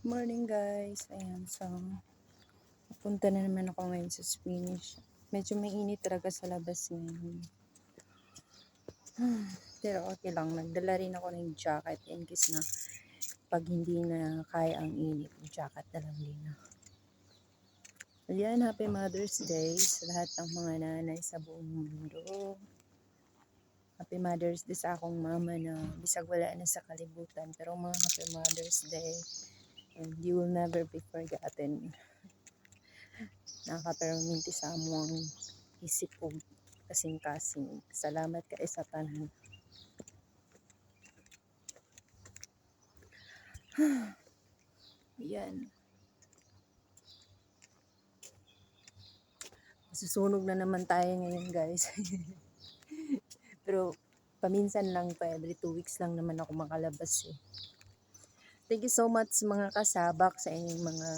Morning guys, ayan, so pupunta na naman ako ngayon sa Spanish. Medyo mainit talaga sa labas ngayon. Pero okay lang, nagdala rin ako ng jacket in case na pag hindi na kaya ang init, jacket na lang din. Ayan, Happy Mother's Day sa lahat ng mga nanay sa buong mundo. Happy Mother's Day sa akong mama na bisag wala na sa kalibutan. Pero mga Happy Mother's Day, and you will never be forgotten. Nakakaperminti sa among isip ko kasing-kasing. Salamat ka sa tanan. Yan. Susunog na naman tayo ngayon guys. Pero paminsan lang pa, every 2 weeks lang naman ako makalabas eh. Thank you so much mga kasabak sa inyong mga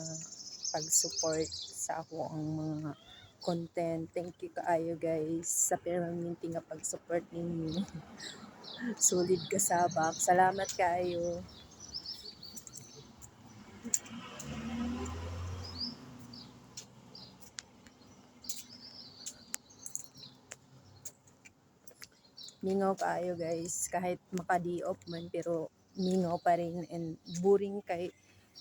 pag-support sa ako ang mga content. Thank you kaayo guys sa permanente nga pag-support ninyo. Solid kasabak. Salamat kaayo. Mingaw kaayo guys, kahit maka-di-off man pero mingaw pa rin and boring kay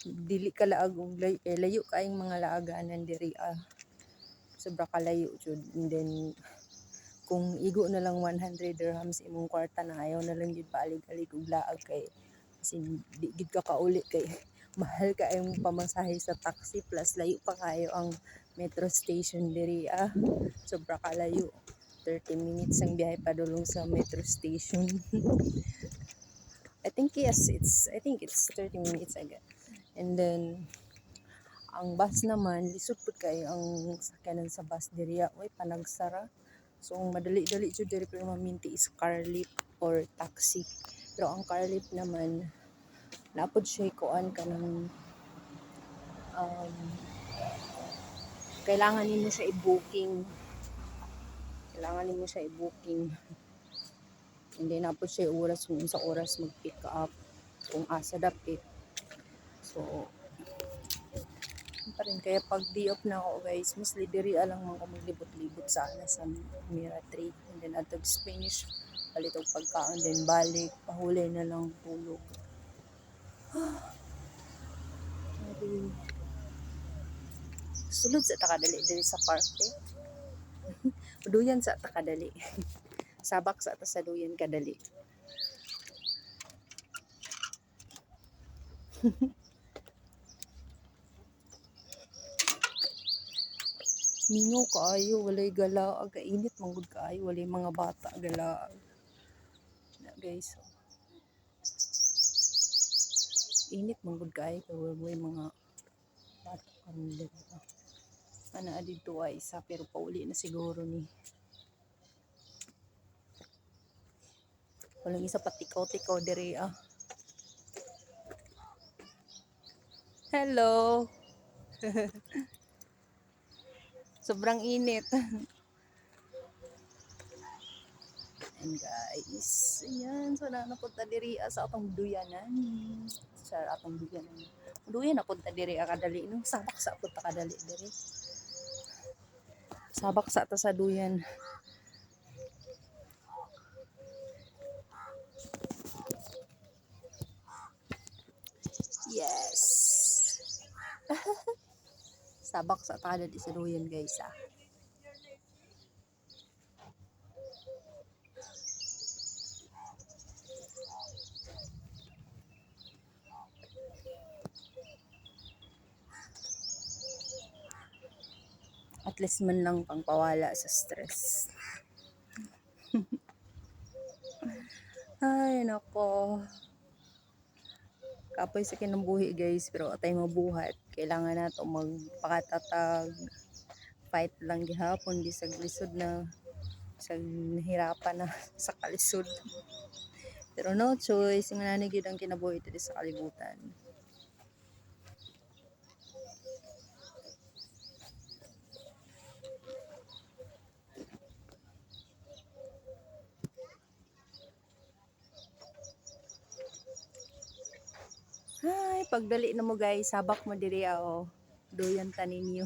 dili ka laag og layo kaayong mga laaganan diri sobra kalayo jud. And then kung igo na lang 100 dirhams imong kwarta na ayaw na lang jud paalig-alig og laag kay kasi di gid ka kauli kay mahal ka ang pamasahe sa taxi plus layo pa kayo ang metro station diri sobra kalayo. 30 minutes ang biyahe padulong sa metro station. I think it's 30 minutes agad. And then ang bus naman lisod pud kayo ang sakyanan sa bus diri way panagsara. So madali-dali jud diri pero maminti is car lift or taxi. Pero ang car lift naman napod siya kuan kanang kailangan nimo siya i-booking. And then napod siya oras kung sa oras mag-pick up kung asa dapit. So pa rin kaya pag day off na ako guys, mas diri lang man ko maglibot-libot sa Mira 3 and then atog Spanish palit og pagkaon then balik pahuli na lang tulog. Sulod sa takadali diri sa park eh. Duyan sa takadali. Sabak sa ta sa duyan kadali. Mingo kaayo, walay galaag, kainit manggod kaayo, walay mga bata galaag. Na guys. Init manggod kaayo, walay mga bata karon diri. Ana dito ay isa pero pauli na siguro ni. Walang isa patikaw-tikaw diri Hello. Sobrang init. And guys, ayan, so napunta diri sa atong duyanan. Sa atong duyanan. Duyan napunta diri kadali no. Sabak sa punta kadali diri. Sabak sa ta sa duyan. Yes. Sabak sa ta kadali sa duyan guys At least man lang pangpawala sa stress. Ay, nako. Kapoy sa kinabuhi guys, pero atay mabuhat. Kailangan nato magpakatatag. Fight lang gihapon, di sa lisod na sa nahirapan na sa kalisod. Pero no choice, mananig yun ang kinabuhi dito sa kalibutan. Ay, pagdali na mo guys, sabak mo diri oh. Doyan tanin niyo.